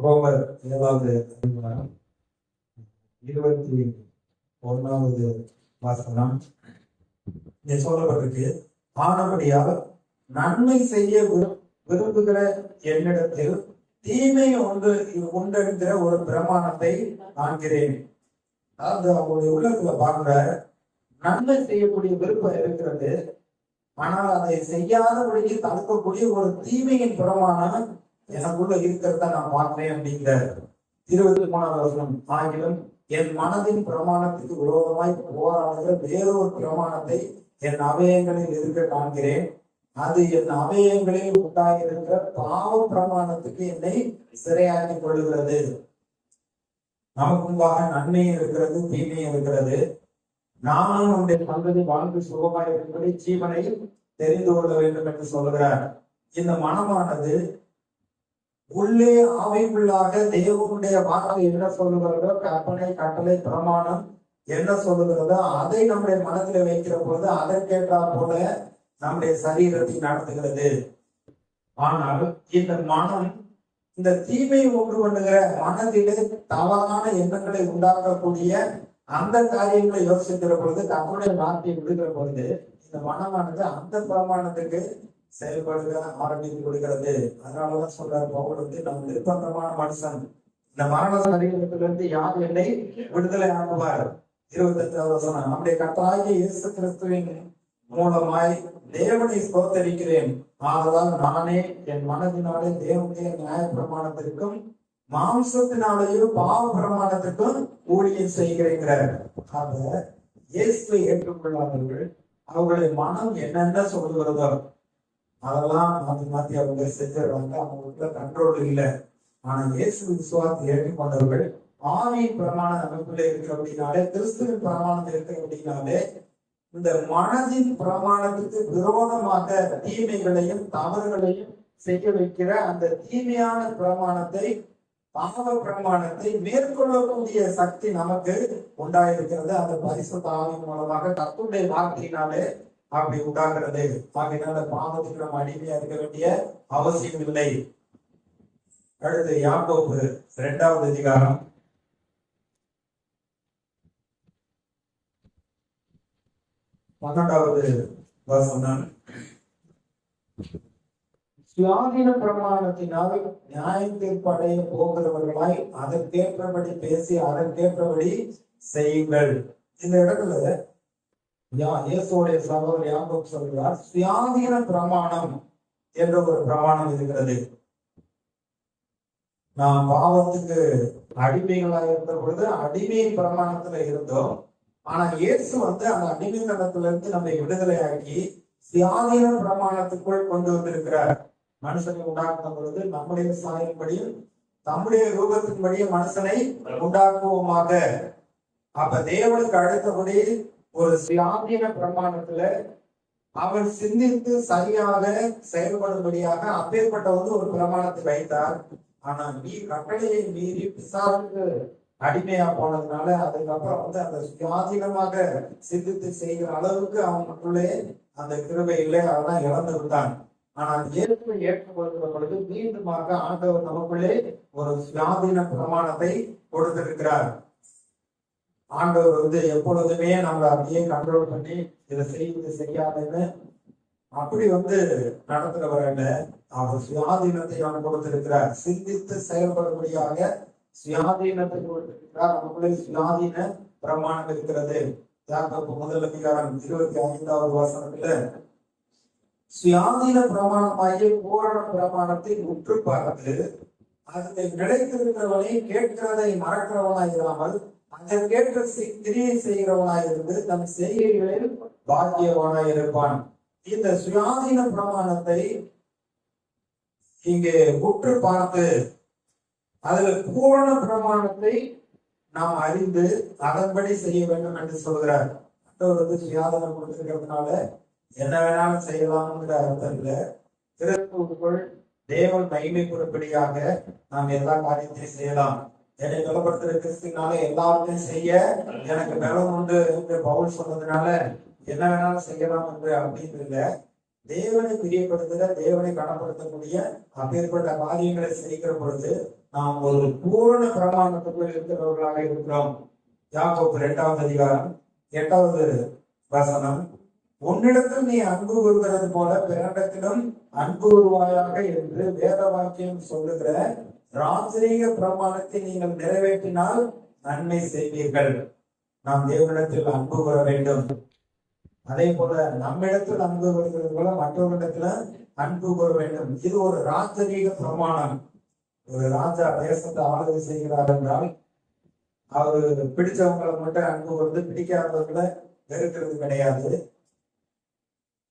ரோமர் 7வது அதிகாரம் 21வது வசனம் சொல்லப்பட்டிருக்கு. ஆனபடியால் நன்மை செய்ய விரும்புகிற என்னிடத்தில் தீமை உண்டென்கிற ஒரு பிரமாணத்தை காண்கிறேன். அதாவது அவங்களுடைய உள்ளத்துல பார்க்கிற நன்மை செய்யக்கூடிய விருப்பம் இருக்கிறது. ஆனால் அதை செய்யாதபடிக்கு தடுக்கக்கூடிய ஒரு தீமையின் பிரமாணம் எனக்குள்ள இருக்கிறத நான் பார்க்கிறேன் அப்படிங்கிற 23வது வசனம். ஆகிலும் என் மனதின் பிரமாணத்துக்கு விரோதமாய் போராடுகிற வேறொரு பிரமாணத்தை என் அவயங்களில் இருக்க காண்கிறேன். அது என் அவயங்களில் உண்டாயிருக்கிற பாவ பிரமாணத்துக்கு என்னை சிறையாக்கிக் கொள்கிறது. நமக்கு முன்பாக நன்மையும் இருக்கிறது, தீமையும் இருக்கிறது. நானும் நம்முடைய சந்ததி வாழ்ந்து சுகமாய் இருக்கும்படி ஜீவனை தெரிந்து கொள்ள வேண்டும் என்று சொல்கிறார். இந்த மனமானது உள்ளே ஆவிக்குள்ளாக தேவனுடைய வார்த்தை என்ன சொல்லுகிறதோ, கற்பனை கட்டளை பிரமாணம் என்ன சொல்லுகிறதோ அதை நம்முடைய மனதில் வைக்கிற பொழுது அதற்கேற்றா போல நம்முடைய சரீரத்தை நடத்துகிறது. ஆனால் இந்த மனம் இந்த தீமை ஒன்று பண்ணுகிற மனதிலே தவறான எண்ணங்களை உண்டாக்கக்கூடிய அந்த காரியங்களை யோசிக்கிற பொழுது தன்னுடைய வார்த்தையை விடுகிற பொழுது இந்த மனமானது அந்த பிரமாணத்துக்கு செயல்படுக ஆரம்பித்து கொடுக்கிறது. அதனாலதான் சொல்றாரு பவுல் நம்ம நிர்பந்தமான மனுஷன், இந்த மரண சரீரத்திலிருந்து யார் என்னை விடுதலை ஆக்குவார். 25வது வசனம். நம்முடைய கர்த்தராகிய இயேசு கிறிஸ்துவின் மூலமாய் தேவனை ஸ்தோத்தரிக்கிறேன். ஆதலால் நானே என் மனதினாலே தேவனுடைய நியாய பிரமாணத்திற்கும் மாம்சத்தினாலேயும் பாவ பிரமாணத்திற்கும் ஊழியம் செய்கிறேங்கிறார். ஆக இயேசுவை ஏற்றுக்கொள்ளாதவர்கள் அவர்களுடைய மனம் என்னென்ன சொல்லுகிறதோ அதெல்லாம் மாத்தி அவங்க செஞ்சிருவாங்க. அவங்களுக்குள்ள கண்ட்ரோல் இல்லை. ஆனா இயேசு விசுவாசத்தை ஏற்றுக்கொண்டவர்கள் ஆவியின் பிரமாணம் நமக்குள்ள இருக்கிற அப்படின்னாலே, கிறிஸ்துவின் பிரமாணம் இருக்கிற அப்படின்னாலே, இந்த மனதின் பிரமாணத்துக்கு விரோதமாக தீமைகளையும் தவறுகளையும் செய்ய வைக்கிற அந்த தீமையான பிரமாணத்தை, பாவ பிரமாணத்தை மேற்கொள்ளக்கூடிய சக்தி நமக்கு உண்டாயிருக்கிறது. அந்த பரிசுத்த ஆவியின் மூலமாக கர்த்தருடைய வார்த்தையினாலே அப்படி உண்டாகிறது. ஆகையினால பாவத்துக்கு நம்ம அடிமையா இருக்க வேண்டிய அவசியம் இல்லை. அடுத்து யாக்கோபு 2வது அதிகாரம் 12வது வசனம். சுயாதீன பிரமாணத்தினால் நியாயம் தீர்ப்படைய போகிறவர்களாய் அதற்கேற்றபடி பேசி அதற்கேற்றபடி செய்யுங்கள். இந்த இடத்துல இயேசுடைய சகோதரர் யாக்கோபு சொல்கிறார், சுயாதீன பிரமாணம் என்ற ஒரு பிரமாணம் இருக்கிறது. நாம் பாவத்துக்கு அடிமைகளா இருந்த பொழுது அடிமை பிரமாணத்துல இருந்தோம். ஆனா இயேசு அந்த அடிமைத்தனத்துல இருந்து நம்மை விடுதலையாக்கி சுயாதீன பிரமாணத்துக்குள் கொண்டு வந்திருக்கிறார். மனுஷனை உண்டாக்குன பொழுது நம்முடைய சாயல்படியும் நம்முடைய ரூபத்தின்படியும் மனுஷனை உண்டாக்குவோமாக. அப்ப தேவனுக்கு அடுத்தபடி ஒரு சுயாதீன பிரமாணத்துல அவன் சிந்தித்து சரியாக செயல்படும்படியாக அப்பேற்பட்ட ஒரு பிரமாணத்தை வைத்தார். ஆனா நீ கட்டளையை மீறி பிசாசுக்கு அடிமையா போனதுனால அதுக்கப்புறம் அந்த சுயாதீனமாக சிந்தித்து செய்கிற அளவுக்கு அவனுக்குள்ளே அந்த கிருபை இல்லை, அதெல்லாம் இழந்து விட்டான். ஆனால் இயேசுவை ஏற்றுக்கொள்கிற பொழுது மீண்டுமாக ஆண்டவர் நமக்குள்ளே ஒரு சுயாதீன பிரமாணத்தை கொடுத்திருக்கிறார். ஆண்டவர் எப்பொழுதுமே நம்மளை அப்படியே கண்ட்ரோல் பண்ணி இதை செய்வது செய்யாதுன்னு அப்படி நடத்துறவர அவர் சுயாதீனத்தை அவன் கொடுத்திருக்கிறார். சிந்தித்து செயல்படும்படியாக சுயாதீனத்தை கொடுத்திருக்கிறார். நமக்குள்ளே சுயாதீன பிரமாணம் இருக்கிறது. யாக்கோபு 1 அதிகாரம் 25வது வசனத்துல சுயாதீன பிரமாணமாகிய பூரண பிரமாணத்தை உற்று பார்த்து அதை நிலைத்திருக்கிறவனை கேட்கிறதை மறக்கிறவனாய் இல்லாமல் அதற்கேற்ற கிரியை செய்கிறவனாய் இருந்து தன் செய்கைகளில் பாக்கியவனாய் இருப்பான். இந்த சுயாதீன பிரமாணத்தை இங்கே உற்று பார்த்து அதுல பூரண பிரமாணத்தை நாம் அறிந்து அதன்படி செய்ய வேண்டும் என்று சொல்கிறார். சுயாதீனம் கொடுத்திருக்கிறதுனால என்ன வேணாலும் செய்யலாம்ங்கிற அர்த்தம் இல்ல. கிறிஸ்துவுக்குள் தேவன் மகிமைப்படும்படியாக நாம் எல்லா காரியத்தையும் செய்யலாம். என்னை பலப்படுத்துகிற கிறிஸ்துனால எல்லாத்தையும் செய்ய எனக்கு பலம் உண்டு என்று பவுல் சொன்னதுனால என்ன வேணாலும் செய்யலாம் என்று அப்படின்னு இல்லை. தேவனை பிரியப்படுத்துகிற, தேவனை கனப்படுத்தக்கூடிய அப்பேற்பட்ட காரியங்களை செய்கிற பொழுது நாம் ஒரு பூரண பிரமாணத்துக்குள் இருக்கிறவர்களாக இருக்கிறோம். யாக்கோபு 2ஆம் அதிகாரம் 8வது வசனம், உன்னிடத்தில் நீ அன்பு கூறுகிறது போல பிறனிடத்திலும் அன்பு கூறுவாயாக என்று வேத வாக்கியம் சொல்லுகிற ராஜரீக பிரமாணத்தை நீங்கள் நிறைவேற்றினால் நன்மை செய்வீர்கள். நாம் தேவனிடத்தில் அன்பு கூற வேண்டும். அதே போல நம்மிடத்தில் அன்பு கூறுகிறது போல மற்றவர்களிடத்துல அன்பு கூற வேண்டும். இது ஒரு ராஜரீக பிரமாணம். ஒரு ராஜா தேசத்தை ஆளுகை செய்கிறார் என்றால் அவரு பிடிச்சவங்களை மட்டும் அன்பு கூர்ந்து பிடிக்காதவர்களை வெறுக்கிறது கிடையாது.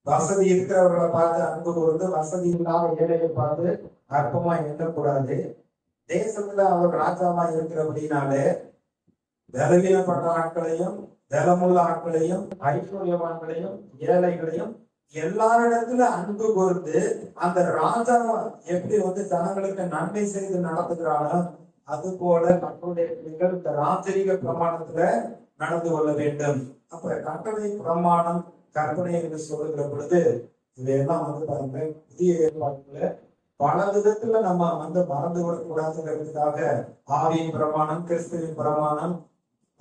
வசதி இருக்கிறவர்களை பார்த்து அன்பு கூர்ந்து வசதி இல்லாத ஏழையை பார்த்து அற்பமா எண்ணக்கூடாது. தேசத்துல அவர் ராஜாவா இருக்கிறபடினாலே பலவீனப்பட்ட ஆட்களையும் பலமுள்ள ஆட்களையும் ஐஸ்வர்யவான்களையும் ஏழைகளையும் எல்லாரிடத்துல அன்பு கூர்ந்து அந்த ராஜா எப்படி ஜனங்களுக்கு நன்மை செய்து நடத்துகிறானோ அது போல மக்களுடைய பிள்ளைகள் இந்த ராஜரீக பிரமாணத்துல நடந்து கொள்ள வேண்டும். அப்ப கட்டளை பிரமாணம் கற்பனை என்று சொல்லுகிற பொழுது இவையெல்லாம் பாருங்க, புதிய ஏற்பாட்டுல பல விதத்துல நம்ம மறந்து விடக்கூடாதுங்கிறதுக்காக ஆவியின் பிரமாணம், கிறிஸ்துவின் பிரமாணம்,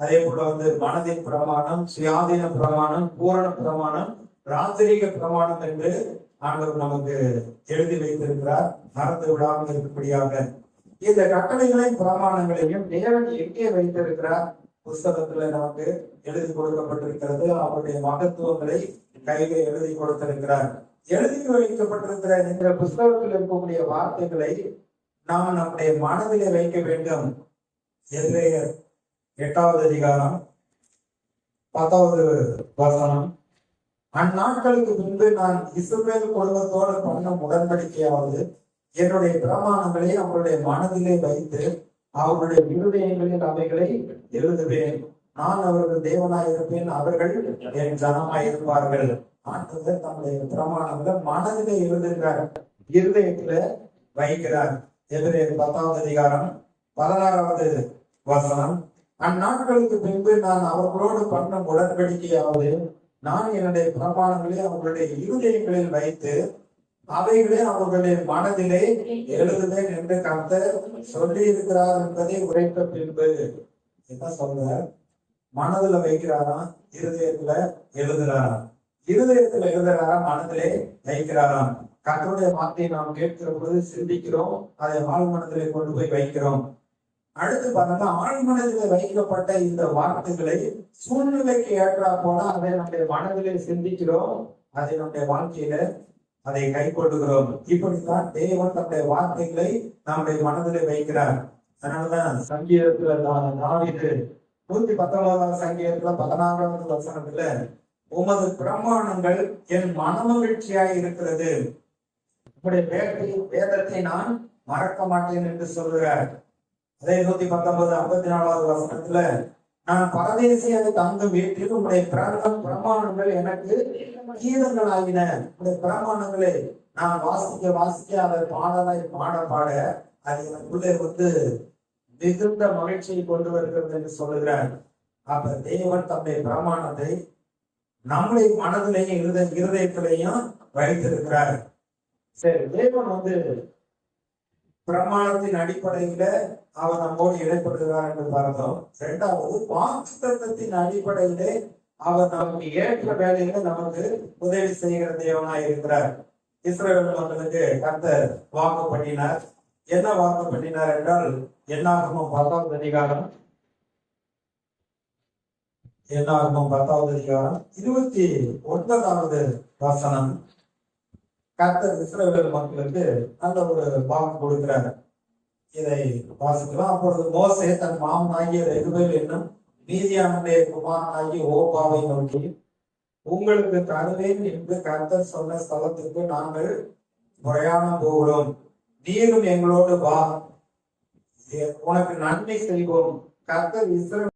அதே போல மனதின் பிரமாணம், சுயாதீன பிரமாணம், பூரண பிரமாணம், ராஜரீக பிரமாணம் என்று ஆண்டவர் நமக்கு எழுதி வைத்திருக்கிறார். மறந்து விடாமல் இருக்கும்படியாக இந்த கட்டளைகளையும் பிரமாணங்களையும் தேவன் எங்கே வைத்திருக்கிறார்? புஸ்தகத்துல நமக்கு எழுதி கொடுக்கப்பட்டிருக்கிறது. அவருடைய மகத்துவங்களை கையில எழுதி கொடுத்திருக்கிறார். எழுதி வைக்கப்பட்டிருக்கிற இந்த புஸ்தகத்தில் இருக்கக்கூடிய வார்த்தைகளை நாம் நம்முடைய மனதிலே வைக்க வேண்டும். எபிரேயர் 8வது அதிகாரம் 10வது வசனம், அந்நாட்களுக்கு முன்பு நான் இஸ்ரவேல் குடும்பத்தோடு பண்ணும் உடன்படிக்கையாவது என்னுடைய பிரமாணங்களை அவருடைய மனதிலே வைத்து அவருடைய இருதயங்களில் அவைகளை எழுதுவேன். நான் அவர்கள் தேவனாய் இருப்பேன், அவர்கள் என் ஜனமாய் இருப்பார்கள். ஆண்டவர் தம்முடைய பிரமாணங்களை மனதிலே எழுதுகிறார், இருதயத்துல வைக்கிறார். எபிரேயர் 10வது அதிகாரம் 16வது வசனம், அந்நாட்களுக்கு பின்பு நான் அவர்களோடு பண்ணும் உடன்படிக்கையாவது நான் என்னுடைய பிரமாணங்களை அவர்களுடைய இருதயங்களில் வைத்து அவைகளே அவர்களுடைய மனதிலே எழுதுவேன் என்று கர்த்தர் சொல்லி இருக்கிறார் என்பதை உரைத்த பின்பு என்ன சொல்ற? மனதுல வைக்கிறாராம், இருதயத்துல எழுதுறாராம். இருதயத்துல எழுதுறாரா, மனதிலே வைக்கிறாராம். கர்த்தருடைய வார்த்தையை நாம் கேட்கிற பொழுது சிந்திக்கிறோம், அதை ஆழ் மனதிலே கொண்டு போய் வைக்கிறோம். அடுத்து பாருங்க, ஆழ்மனதிலே வைக்கப்பட்ட இந்த வார்த்தைகளை சூழ்நிலைக்கு ஏற்றா போல அதை நம்முடைய மனதிலே சிந்திக்கிறோம், அதை நம்முடைய வாழ்க்கையில அதை கை கொள்ளுகிறோம். இப்படித்தான் தேவன் தன்னுடைய வார்த்தைகளை நம்முடைய மனதிலே வைக்கிறார். அதனாலதான் சங்கீதத்துல தாவீது 119வது சங்கீதத்துல 16வது வசனத்துல, உமது பிரமாணங்கள் என் மனமகிழ்ச்சியாய் இருக்கிறது, உங்களுடைய வேதத்தை நான் மறக்க மாட்டேன் என்று சொல்லுகிறார். அதே 119 வசனத்துல, நான் பரதேசியாக தங்கும் வீட்டில் உங்களுடைய பிரமாணங்கள் எனக்கு கீதங்கள் ஆகின. உங்களுடைய பிரமாணங்களை நான் வாசிக்க அதை பாட பாட அது எனக்குள்ளே மிகுந்த மகிழ்ச்சியை கொண்டு வருகிறது என்று சொல்லுகிறார். அப்ப தேவன் தம்முடைய பிரமாணத்தை நம்முடைய மனதிலையும் இருதயத்திலையும் வைத்திருக்கிறார். சரி, தேவன் பிரமாணத்தின் அடிப்படையில அவர் நம்மோடு இடைப்படுகிறார் என்று பார்த்தோம். இரண்டாவது, வாக்குத்தத்தத்தின் அடிப்படையிலே அவர் நமக்கு ஏற்ற வேலையில நமக்கு உதவி செய்கிற தேவனாய் இருக்கிறார். இஸ்ரவேல் மக்களுக்கு கர்த்தர் வாக்கு பண்ணினார். என்ன வாக்கு பண்ணினார் என்றால், என்னாகமம் 10வது அதிகாரம் 29வது வசனம், கர்த்தர் இஸ்ரவேல் மக்களுக்கு நல்ல ஒரு வாக்கு கொடுக்கிறார். இதை வாசிக்கலாம். அப்பொழுது மோசே தன் மாமனாகிய ரெகுவேல் என்னும் மீதியானுடைய குமாரனாகிய ஓபாவை நோக்கி, உங்களுக்கு தருவேன் என்று கர்த்தர் சொன்ன ஸ்தலத்துக்கு நாங்கள் பிரயாணம் போகிறோம், நீரும் எங்களோடு வா, உனக்கு நன்மை செய்வோம். கர்த்தர் இஸ்ரவேல்